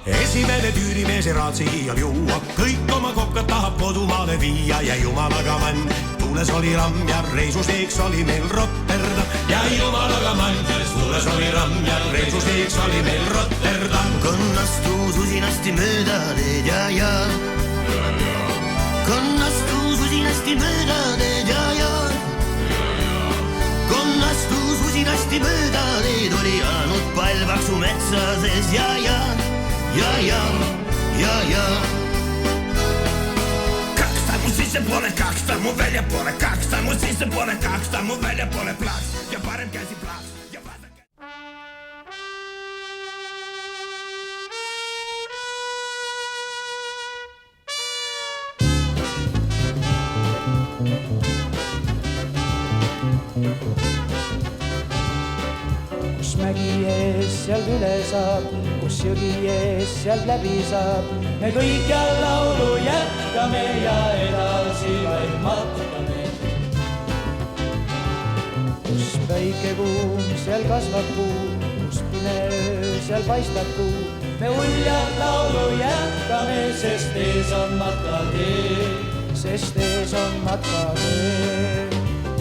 Esimene tüürimees ei raatsi iial juua, kõik oma kokkad tahab kodumaale viia ja jumalaga mann. Tuules oli ramm ja reisusteeks oli meil Rotterdam ja jumalaga mann. Tuules oli ramm ja reisusteeks oli meil Rotterdam. Konnastuu susinasti mööda teed ja. Konnastuu susinasti mööda teed ja. Konnastuu susinasti mööda teed oli jäänud palvaksu metsa sees ja. Kaks ta mu sissepoole, kaks ta mu väljapoole, kaks ta mu sissepoole, kaks ta mu väljapoole plaks ja parem käsi plaks ja vasak. Kus mägi ees sealt üle saab, kus jõgi ees sealt läbi saab, me kõik ja laulu jätkame ja edasi vaid matkame. Kus päike kuum, seal kasvab kuu, kus pime öö, seal paistab kuu, me uljad laulu jätkame, sest ees on matkatee, sest ees on matkatee.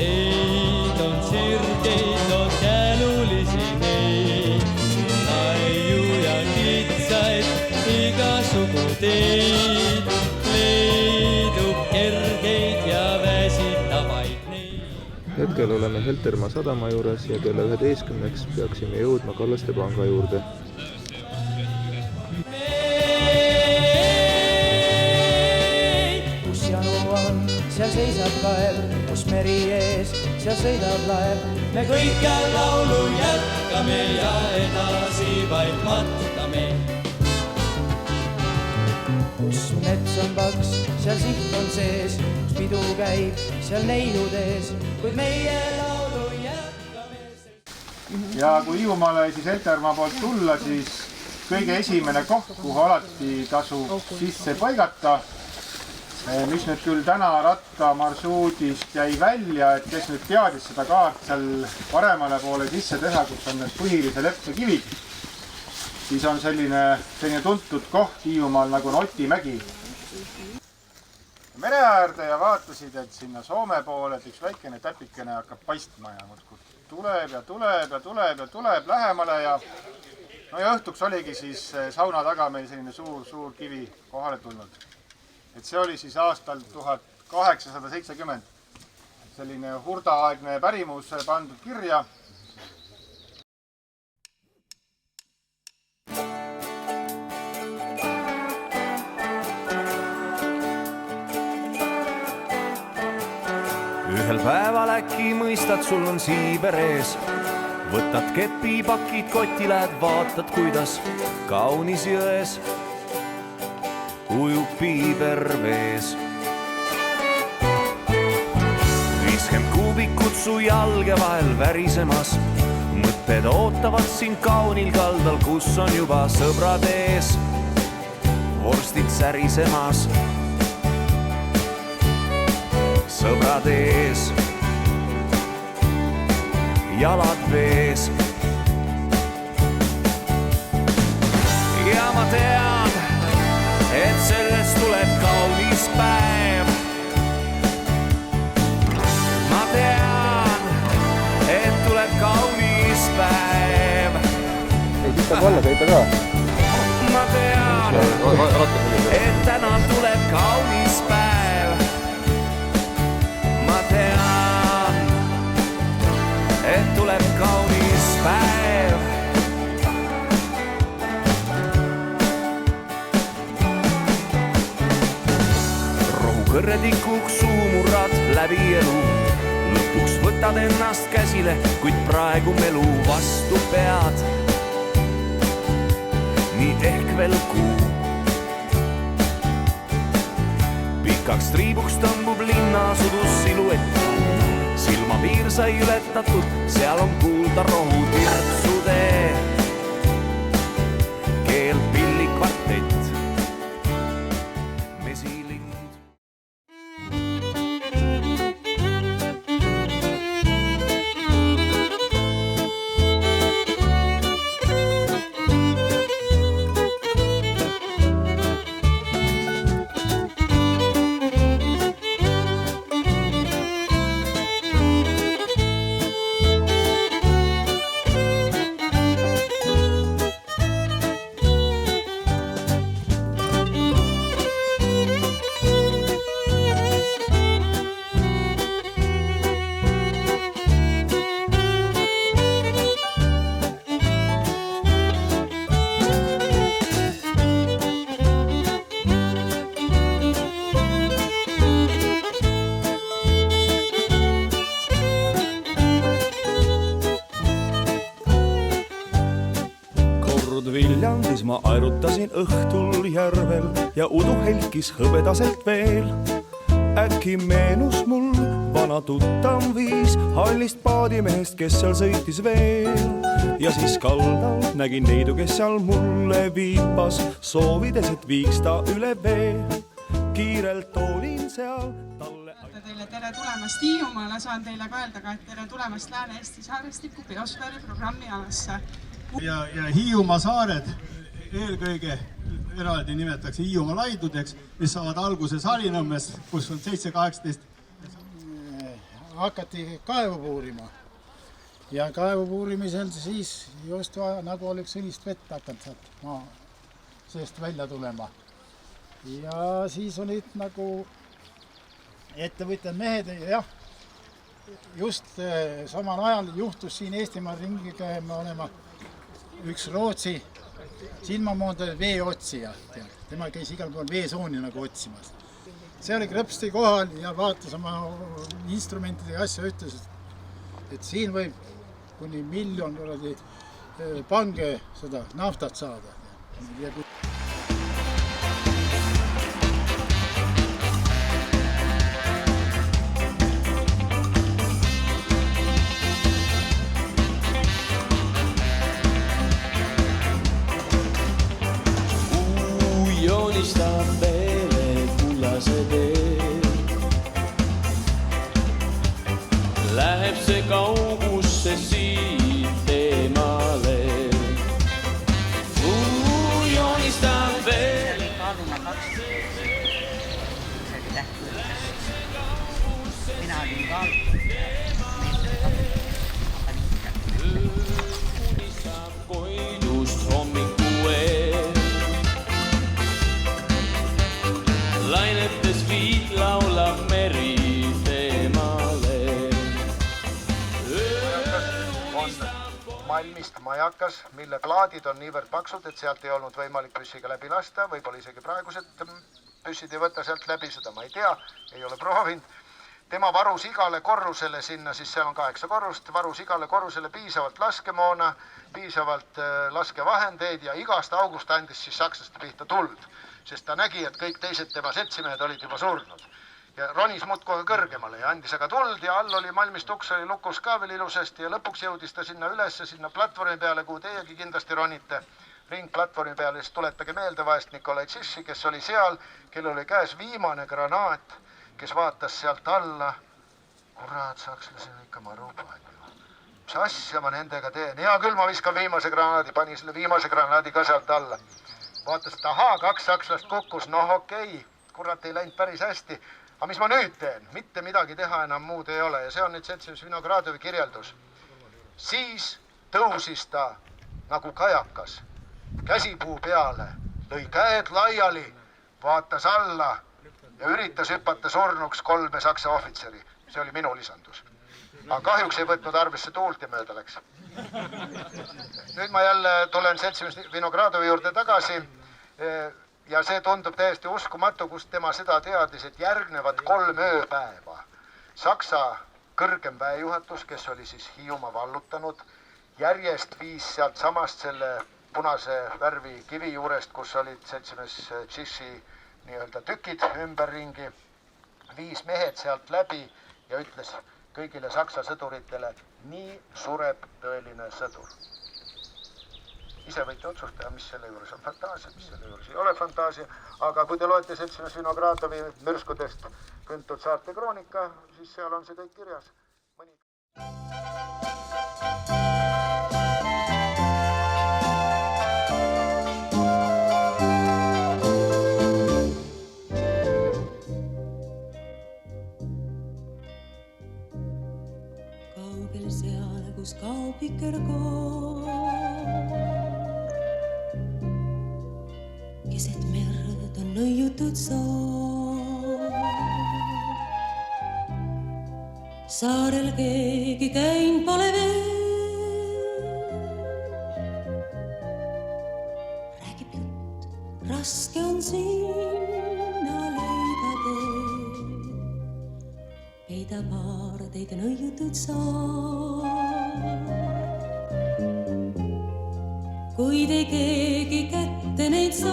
Teid on sirgeid, on känulisi neid, naiu ja kitsaid, igasugu teid, leidub kergeid ja väsitavaid neid. Hetkel oleme Heltermaa sadama juures ja kella 11 peaksime jõudma Kallaste panga juurde. Kus janu on, seal seisab kaev, kus meri ees, seal sõidab laev, me kõik ja laulu jätkame ja edasi vaid matkame. Kus mets on paks, seal siht on sees, kus pidu käib, seal neiud ees, kuid meie laulu jätkame. Ja kui Hiiumaale siis Heltermaa poolt tulla, siis kõige esimene koht, kuhu alati tasub sisse paigata, mis nüüd küll täna rattamarsruudist jäi välja, et kes nüüd teadis seda kaart seal paremale poole sisse teha, kus on need põhilise leppekivid, siis on selline tuntud koht Hiiumaal nagu Otimägi. Mere äärde ja vaatasid, et sinna Soome poole üks väikene täpikene hakkab paistma ja tuleb ja tuleb ja tuleb ja tuleb lähemale ja õhtuks oligi siis sauna taga meil selline suur kivi kohale tulnud. Et see oli siis aastal 1870 selline hurdaaegne pärimus pandud kirja. Ühel päeval äkki mõistad, sul on siiber ees. Võtad kepipakid kotti, lähed vaatad, kuidas kaunis jões ujub piiber vees. 50 kuubikut su jalge vahel värisemas, mõtted ootavad sind kaunil kaldal, kus on juba sõbrad ees, vorstid särisemas. Sõbrad ees, jalad vees. Ja ma tean, et sellest tuleb kaunis päev. Ma tean, et tuleb kaunis päev. Ei, siis saab olla sõita ka. Ma tean, et täna tuleb kaunis päev. Ma tean, et tuleb kaunis päev. Kõrredikuks suumurrad läbi elu, lõpuks võtad ennast käsile, kuid praegu melu vastu pead. Nii ehk veel kuu. Pikaks triibuks tõmbub linna sudus siluett. Silmapiir sai ületatud, seal on kuulda rohu tirtsude. Keel pilli kvartett. ma aerutasin õhtul järvel ja udu helkis hõbedaselt veel. Äkki meenus mul vana tuttav viis hallist paadimehest, kes seal sõitis veel. Ja siis kaldal nägin neidu, kes seal mulle viipas, soovides, et viiks ta üle vee. Kiirelt olin seal talle... Teile tere tulemast Hiiumaale, saan teile ka öelda ka, et tere tulemast Lääne-Eesti Saarestiku biosfääri programmi alasse. Ja Hiiumaa saared eelkõige eraldi nimetatakse Hiiumaa laidudeks, mis saavad alguse Salinõmmes, kus on 7-18. Hakati kaevu puurima ja kaevu puurimisel siis just nagu oleks õlist vett hakanud sealt maa seest välja tulema. Ja siis olid nagu ettevõtjad mehed, jah, just samal ajal juhtus siin Eestimaal ringi käima olema üks Rootsi silmamoondaja veeotsija. Tema käis igal pool veesooni nagu otsimas. See oli krõpsti kohal ja vaatas oma instrumentide ja asja, ütles, et siin võib kuni 1 miljon pange seda naftat saada. Joonistab veele kullase tee. Läheb see kaugusse siit eemale. Joonistab veele. Mina olin ka. Unistab koidust hommiku eel. Lainetes viit laulab meri teemale. On Malmist majakas, mille plaadid on niivõrd paksud, et sealt ei olnud võimalik püssiga läbi lasta, võib-olla isegi praegused püssid ei võtta sealt läbi, seda ma ei tea, ei ole proovinud. Tema varus igale korrusele sinna, siis seal on 8 korrust, varus igale korrusele piisavalt laskemoona, piisavalt laskevahendeid ja igast august andis siis sakslaste pihta tuld. Sest ta nägi, et kõik teised tema seltsimehed olid juba surnud. Ja ronis muudkohe kõrgemale ja andis aga tuld ja all oli Malmist uks oli lukus ka veel ilusasti ja lõpuks jõudis ta sinna ülesse, sinna platvormi peale, kuhu teiegi kindlasti ronite. Ringplatvormi peale, siis tuletage meelde vahest Nikolai Tšissi, kes oli seal, kellel oli käes viimane granaat, kes vaatas sealt alla. Kurat, sakslasel ikka maru palju. Mis asja ma nendega teen? Hea küll, ma viskan viimase granaadi, pani selle viimase granaadi ka sealt alla. Vaatas, et ahaa, 2 sakslast kukkus, noh okei, kurat ei läinud päris hästi. Aga mis ma nüüd teen? Mitte midagi teha enam muud ei ole ja see on nüüd seltsimees Vinogradovi kirjeldus. Siis tõusis ta nagu kajakas, käsipuu peale, lõi käed laiali, vaatas alla ja üritas hüpata surnuks 3 saksa ohvitseri. See oli minu lisandus. Aga kahjuks ei võtnud arvesse tuult ja mööda läks. Nüüd ma jälle tulen seltsimees Vinogradovi juurde tagasi ja see tundub täiesti uskumatu, kus tema seda teadis, et järgnevad 3 ööpäeva. Saksa kõrgem väejuhatus, kes oli siis Hiiumaa vallutanud, järjest viis sealt samast selle punase värvi kivi juurest, kus olid seltsimees Tšissi nii-öelda tükid ümberringi, viis mehed sealt läbi ja ütles kõigile saksa sõduritele, nii sureb tõeline sõdur. Ise võite otsustada, mis selle juures on fantaasia, mis selle juures ei ole fantaasia, aga kui te loete seltsimees Vinogradovi mürskudest küntud saarte kroonika, siis seal on see kõik kirjas. Kaugel seal, kus kaupiker koor, keset merd on nõiutud soor. Saarel keegi käin pole veel, räägib jutt, raske on sinna leida teed, peida paardeid nõiutud soor. Kuid ei keegi kätt mitte neid saa.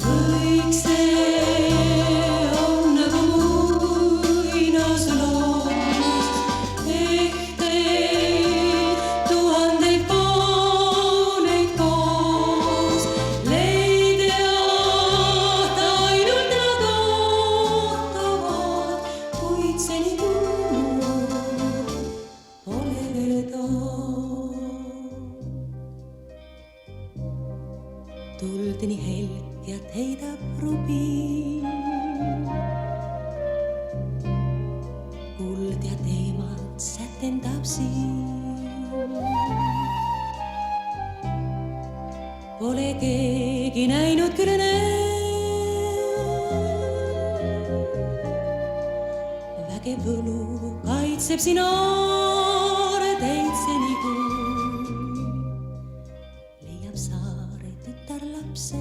Kõik see on nagu muinasloos, ehk teid tuhandeid kauneid koos. Leidjad ainult nad ootavad, kuid seni tulnud pole veel ta. Tuld nii helkjat heidab rubiin, kuld ja teemant sätendab siin. Pole keegi näinud küll vägev võlu kaitseb siin aareteid seni, kui leiab saare tütarlapse.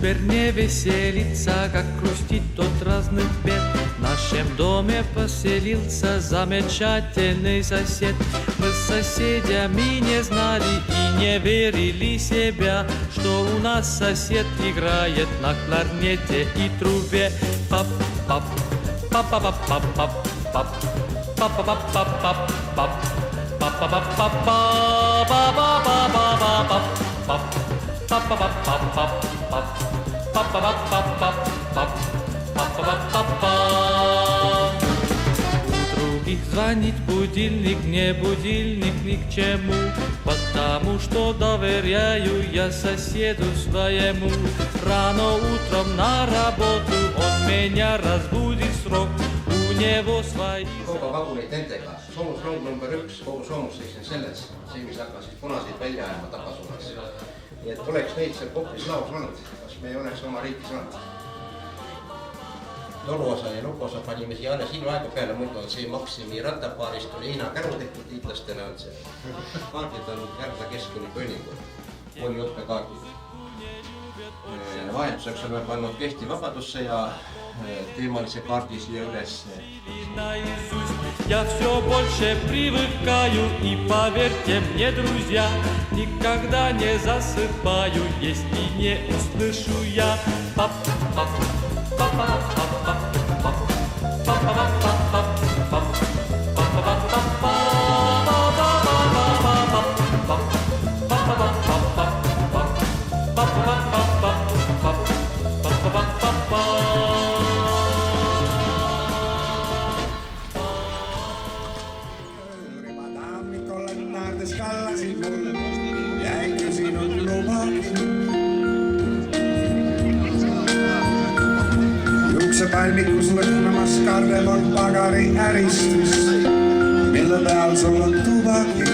Теперь веселится, как грустит от разных бед. В нашем доме поселился замечательный сосед. Мы с соседями не знали и не верили себя, что у нас сосед играет на кларнете и трубе. Пап-пап, пап-пап-пап-пап-пап, пап-пап-пап-пап-пап, пап-пап-пап-пап-пап-пап-пап-пап-пап. У других звонит будильник, не будильник ни к чему, потому что доверяю я соседу своему. Рано утром на работу он меня разбудит срок, у него свои... Kaubavaguneid nendega, soomusrong number 1, kogu soomus seisnes selles, see, mis hakkasid punaseid välja ajama tapasuunas. Nii et oleks neid seal Koplis laos olnud, kas me ei oleks oma riiki saanud. Toluosa ja nukosa panime siia alles hiiluaegu peale, muidu on see Maksimi rattapaarist oli Hiina käru tehtud liitlastele on see. Kaardid on Järgla keskkooli kõnningul, oli õppekaardid. Vahetuseks oleme pannud Kehti vabadussõja teemalise kaardi siia üles. Я все больше привыкаю, и поверьте мне, друзья, никогда не засыпаю, если не услышу я пап-пап, пап-пап-пап-пап, пап-пап-пап-пап, Juuksepalmikus lõhnamas kardeval pagari äristus, mille peal sul on tubaki.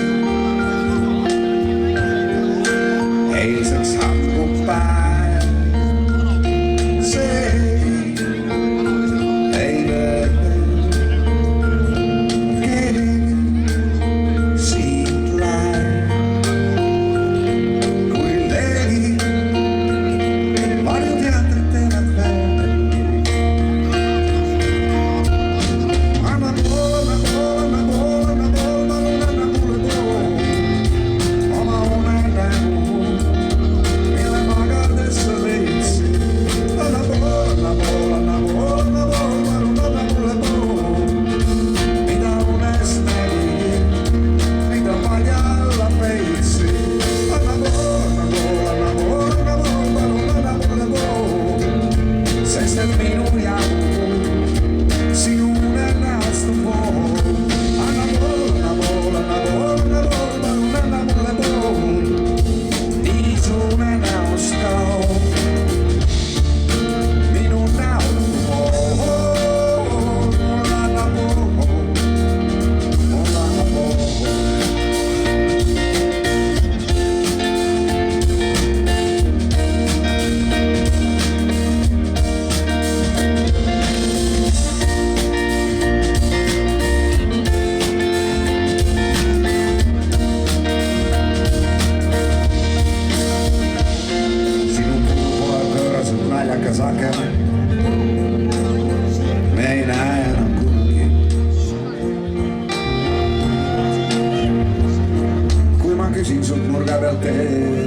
Eilseks hakkub päev, see ei lööbe. Keegi siit läheb, kui tegi, palju teatrit teevad veel. Sake peal teed.